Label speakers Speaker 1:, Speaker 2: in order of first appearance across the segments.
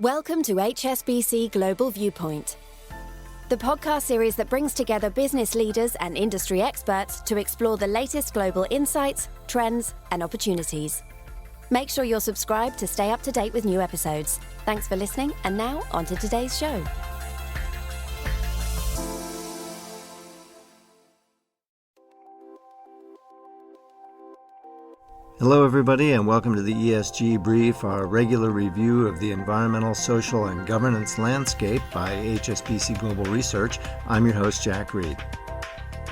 Speaker 1: Welcome to HSBC Global Viewpoint, the podcast series that brings together business leaders and industry experts to explore the latest global insights, trends, and opportunities. Make sure you're subscribed to stay up to date with new episodes. Thanks for listening, and now on to today's show.
Speaker 2: Hello everybody, and welcome to the ESG Brief, our regular review of the environmental, social, and governance landscape by HSBC Global Research. I'm your host, Jack Reed.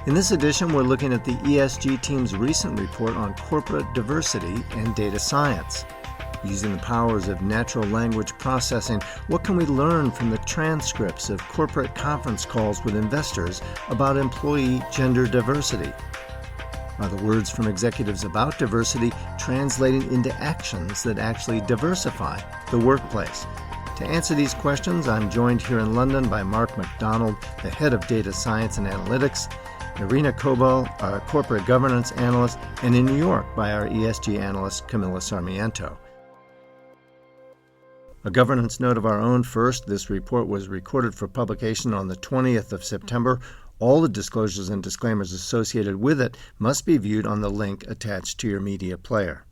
Speaker 2: In this edition, we're looking at the ESG team's recent report on corporate diversity and data science. Using the powers of natural language processing, what can we learn from the transcripts of corporate conference calls with investors about employee gender diversity? Are the words from executives about diversity translating into actions that actually diversify the workplace? To answer these questions, I'm joined here in London by Mark McDonald, the head of data science and analytics, Irina Kobal, our corporate governance analyst, and in New York by our ESG analyst, Camila Sarmiento. A governance note of our own first. This report was recorded for publication on the 20th of September. All the disclosures and disclaimers associated with it must be viewed on the link attached to your media player.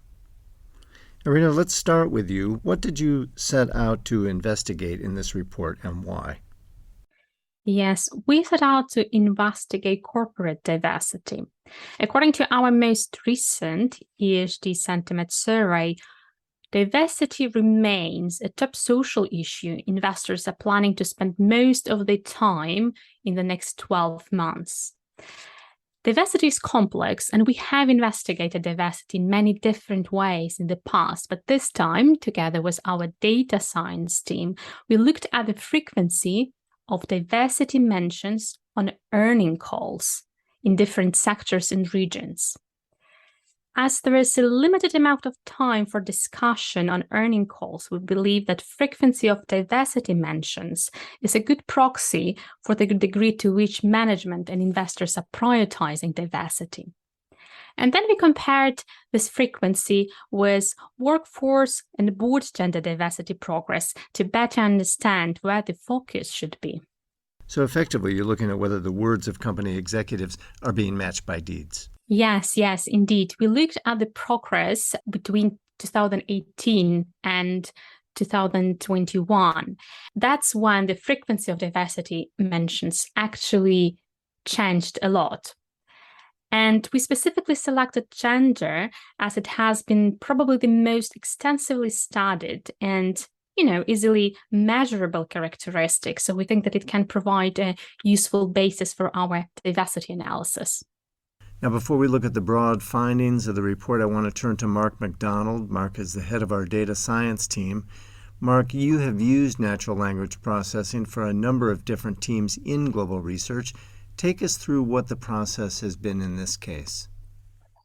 Speaker 2: Irina, let's start with you. What did you set out to investigate in this report and why?
Speaker 3: Yes, we set out to investigate corporate diversity. According to our most recent ESG sentiment survey, diversity remains a top social issue investors are planning to spend most of their time in the next 12 months. Diversity is complex, and we have investigated diversity in many different ways in the past, but this time, together with our data science team, we looked at the frequency of diversity mentions on earnings calls in different sectors and regions. As there is a limited amount of time for discussion on earnings calls, we believe that frequency of diversity mentions is a good proxy for the degree to which management and investors are prioritizing diversity. And then we compared this frequency with workforce and board gender diversity progress to better understand where the focus should be.
Speaker 2: So effectively, you're looking at whether the words of company executives are being matched by deeds.
Speaker 3: Yes, indeed. We looked at the progress between 2018 and 2021. That's when the frequency of diversity mentions actually changed a lot. And we specifically selected gender as it has been probably the most extensively studied and easily measurable characteristic. So we think that it can provide a useful basis for our diversity analysis.
Speaker 2: Now, before we look at the broad findings of the report, I want to turn to Mark McDonald. Mark is the head of our data science team. Mark, you have used natural language processing for a number of different teams in global research. Take us through what the process has been in this case.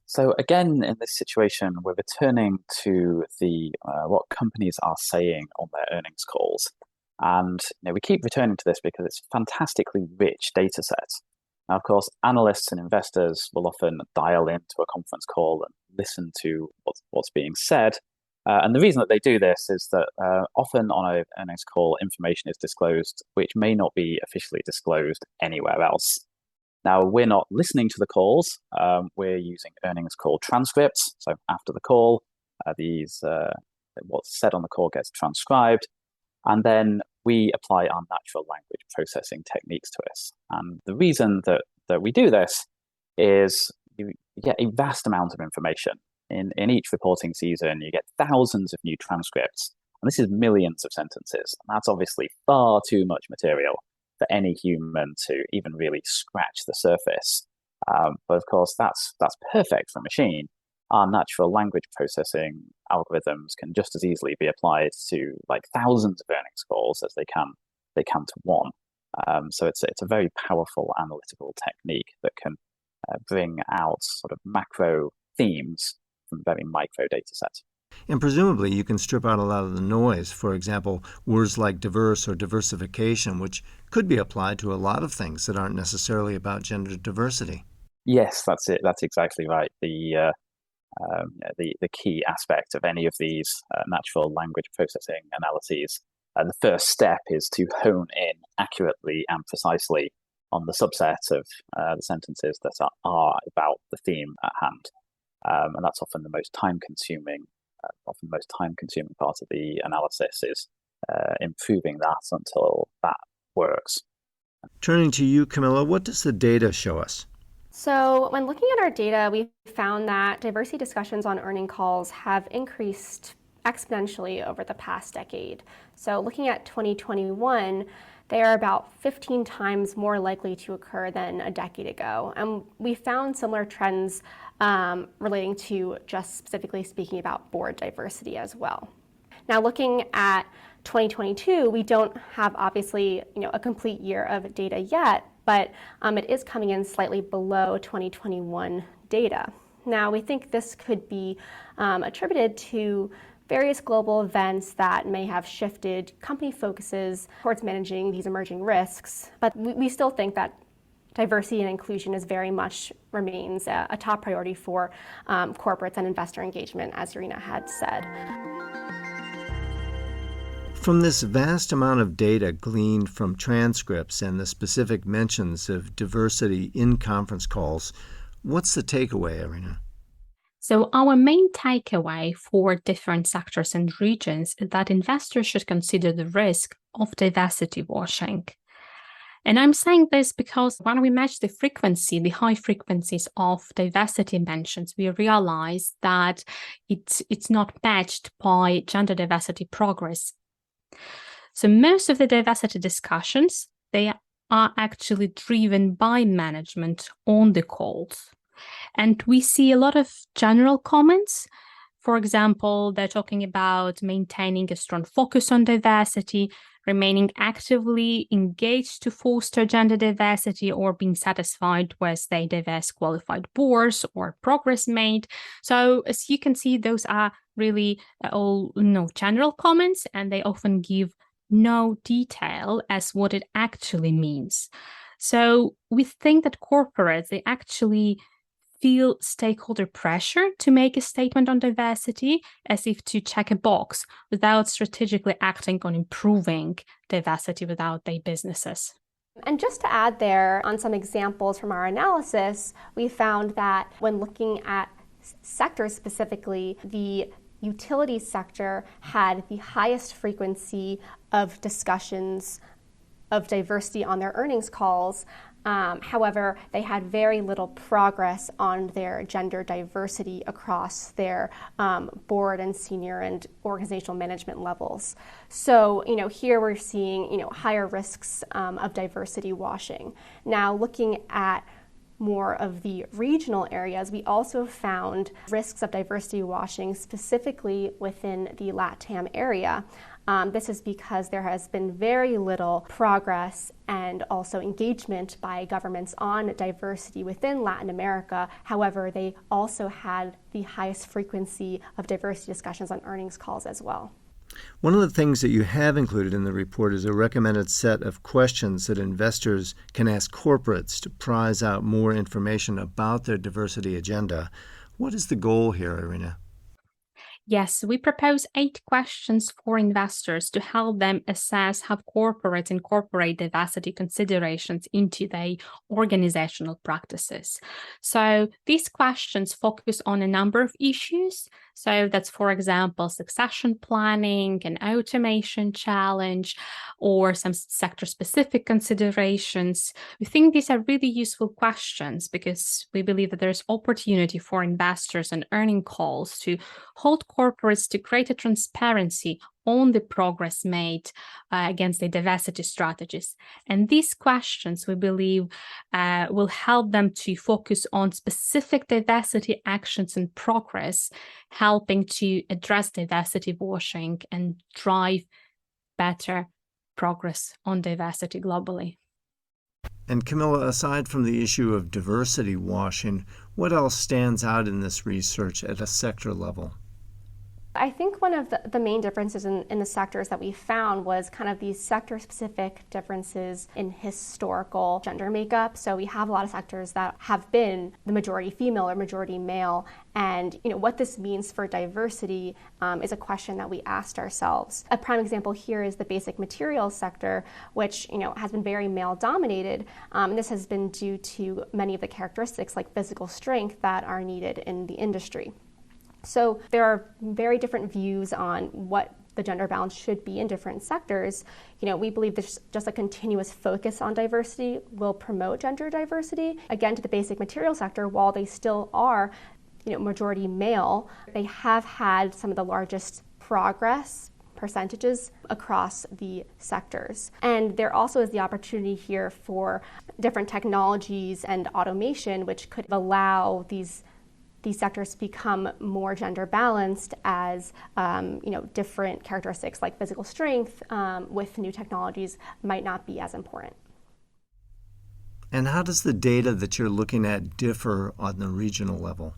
Speaker 4: So again, in this situation, we're returning to the what companies are saying on their earnings calls. And we keep returning to this because it's a fantastically rich data set. Now, of course, analysts and investors will often dial into a conference call and listen to what's being said. And the reason that they do this is that often on an earnings call, information is disclosed which may not be officially disclosed anywhere else. Now, we're not listening to the calls. We're using earnings call transcripts. So after the call, what's said on the call gets transcribed. And then we apply our natural language processing techniques to this. And the reason that we do this is you get a vast amount of information. In each reporting season, you get thousands of new transcripts. And this is millions of sentences. And that's obviously far too much material for any human to even really scratch the surface. But of course, that's perfect for a machine. Our natural language processing algorithms can just as easily be applied to like thousands of earnings calls as they can to one. So it's a very powerful analytical technique that can bring out sort of macro themes from very micro data sets.
Speaker 2: And presumably you can strip out a lot of the noise. For example, words like diverse or diversification, which could be applied to a lot of things that aren't necessarily about gender diversity.
Speaker 4: Yes, that's it. That's exactly right. The key aspect of any of these natural language processing analyses the first step is to hone in accurately and precisely on the subset of the sentences that are about the theme at hand. And that's often the most time-consuming part of the analysis is improving that until that works.
Speaker 2: Turning to you, Camilla, what does the data show us?
Speaker 5: So when looking at our data, we found that diversity discussions on earning calls have increased exponentially over the past decade. So looking at 2021, they are about 15 times more likely to occur than a decade ago. And we found similar trends relating to just specifically speaking about board diversity as well. Now looking at 2022, we don't have obviously a complete year of data yet, but it is coming in slightly below 2021 data. Now we think this could be attributed to various global events that may have shifted company focuses towards managing these emerging risks, but we still think that diversity and inclusion is very much remains a top priority for corporates and investor engagement, as Irina had said.
Speaker 2: From this vast amount of data gleaned from transcripts and the specific mentions of diversity in conference calls, what's the takeaway, Irina?
Speaker 3: So our main takeaway for different sectors and regions is that investors should consider the risk of diversity washing. And I'm saying this because when we match the high frequencies of diversity mentions, we realize that it's not matched by gender diversity progress. So most of the diversity discussions, they are actually driven by management on the calls. And we see a lot of general comments. For example, they're talking about maintaining a strong focus on diversity, remaining actively engaged to foster gender diversity, or being satisfied with their diverse qualified boards or progress made. So as you can see, those are really all general comments, and they often give no detail as what it actually means. So we think that corporates, they actually feel stakeholder pressure to make a statement on diversity as if to check a box without strategically acting on improving diversity without their businesses.
Speaker 5: And just to add there on some examples from our analysis, we found that when looking at sectors specifically, the utility sector had the highest frequency of discussions of diversity on their earnings calls. However, they had very little progress on their gender diversity across their board and senior and organizational management levels. So, here we're seeing, higher risks of diversity washing. Now, looking at more of the regional areas, we also found risks of diversity washing specifically within the LATAM area. This is because there has been very little progress and also engagement by governments on diversity within Latin America. However, they also had the highest frequency of diversity discussions on earnings calls as well.
Speaker 2: One of the things that you have included in the report is a recommended set of questions that investors can ask corporates to prize out more information about their diversity agenda. What is the goal here, Irina?
Speaker 3: Yes, we propose 8 questions for investors to help them assess how corporates incorporate diversity considerations into their organizational practices. So these questions focus on a number of issues. So that's, for example, succession planning, an automation challenge, or some sector-specific considerations. We think these are really useful questions because we believe that there's opportunity for investors and earning calls to hold corporates to greater transparency on the progress made against the diversity strategies. And these questions, we believe, will help them to focus on specific diversity actions and progress, helping to address diversity washing and drive better progress on diversity globally.
Speaker 2: And Camilla, aside from the issue of diversity washing, what else stands out in this research at a sector level?
Speaker 5: I think one of the main differences in the sectors that we found was kind of these sector-specific differences in historical gender makeup. So we have a lot of sectors that have been the majority female or majority male, and what this means for diversity is a question that we asked ourselves. A prime example here is the basic materials sector, which has been very male-dominated, and this has been due to many of the characteristics like physical strength that are needed in the industry. So there are very different views on what the gender balance should be in different sectors. We believe there's just a continuous focus on diversity will promote gender diversity. Again, to the basic material sector, while they still are majority male, they have had some of the largest progress percentages across the sectors. And there also is the opportunity here for different technologies and automation, which could allow these sectors to become more gender balanced as different characteristics like physical strength with new technologies might not be as important.
Speaker 2: And how does the data that you're looking at differ on the regional level?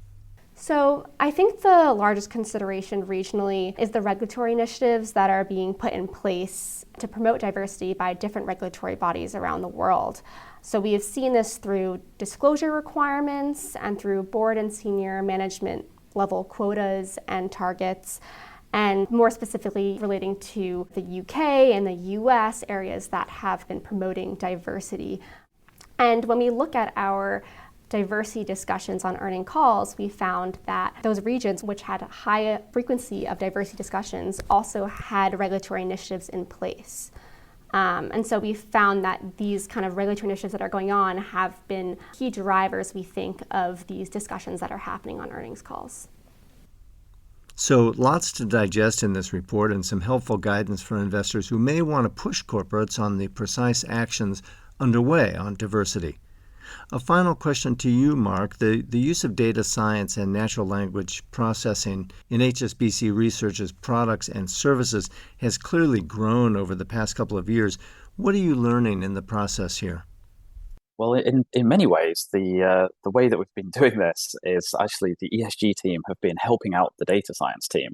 Speaker 5: So I think the largest consideration regionally is the regulatory initiatives that are being put in place to promote diversity by different regulatory bodies around the world. So we have seen this through disclosure requirements and through board and senior management level quotas and targets, and more specifically relating to the UK and the US areas that have been promoting diversity. And when we look at our diversity discussions on earning calls, we found that those regions which had a high frequency of diversity discussions also had regulatory initiatives in place. And so we found that these kind of regulatory initiatives that are going on have been key drivers, we think, of these discussions that are happening on earnings calls.
Speaker 2: So lots to digest in this report and some helpful guidance for investors who may want to push corporates on the precise actions underway on diversity. A final question to you, Mark. The use of data science and natural language processing in HSBC Research's products and services has clearly grown over the past couple of years. What are you learning in the process here?
Speaker 4: Well, in many ways, the way that we've been doing this is actually the ESG team have been helping out the data science team.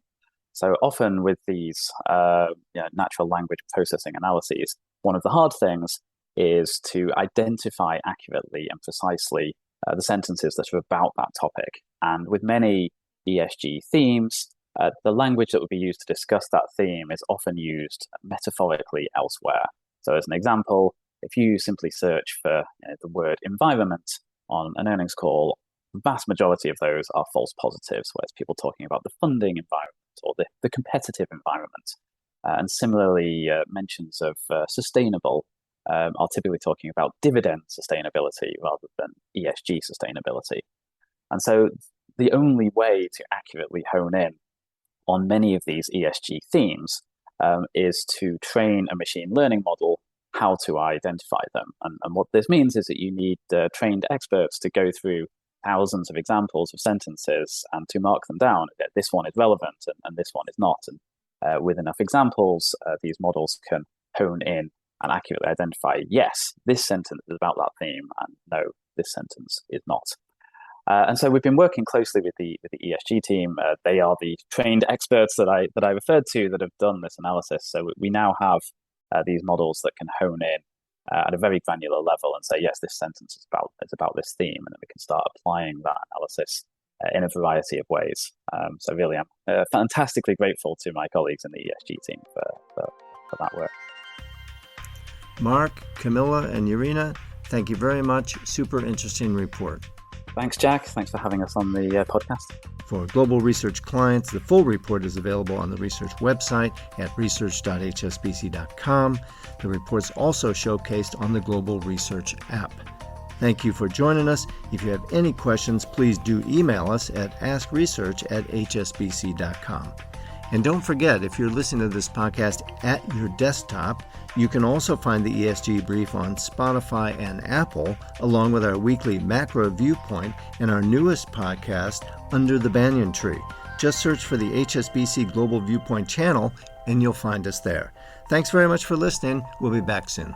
Speaker 4: So often with these natural language processing analyses, one of the hard things is to identify accurately and precisely the sentences that are about that topic. And with many ESG themes, the language that would be used to discuss that theme is often used metaphorically elsewhere. So as an example, if you simply search for the word environment on an earnings call, the vast majority of those are false positives, where it's people talking about the funding environment or the competitive environment. And similarly, mentions of sustainable are typically talking about dividend sustainability rather than ESG sustainability. And so the only way to accurately hone in on many of these ESG themes is to train a machine learning model how to identify them. And what this means is that you need trained experts to go through thousands of examples of sentences and to mark them down. This one is relevant and this one is not. And with enough examples, these models can hone in and accurately identify, yes, this sentence is about that theme, and no, this sentence is not. And so we've been working closely with the ESG team. They are the trained experts that I referred to that have done this analysis. So we now have these models that can hone in at a very granular level and say, yes, this sentence is about this theme, and then we can start applying that analysis in a variety of ways. So really, I'm fantastically grateful to my colleagues in the ESG team for that work.
Speaker 2: Mark, Camilla, and Irina, thank you very much. Super interesting report.
Speaker 4: Thanks, Jack. Thanks for having us on the podcast.
Speaker 2: For Global Research clients, the full report is available on the research website at research.hsbc.com. The report's also showcased on the Global Research app. Thank you for joining us. If you have any questions, please do email us at askresearch@hsbc.com. And don't forget, if you're listening to this podcast at your desktop, you can also find the ESG Brief on Spotify and Apple, along with our weekly macro viewpoint and our newest podcast, Under the Banyan Tree. Just search for the HSBC Global Viewpoint channel, and you'll find us there. Thanks very much for listening. We'll be back soon.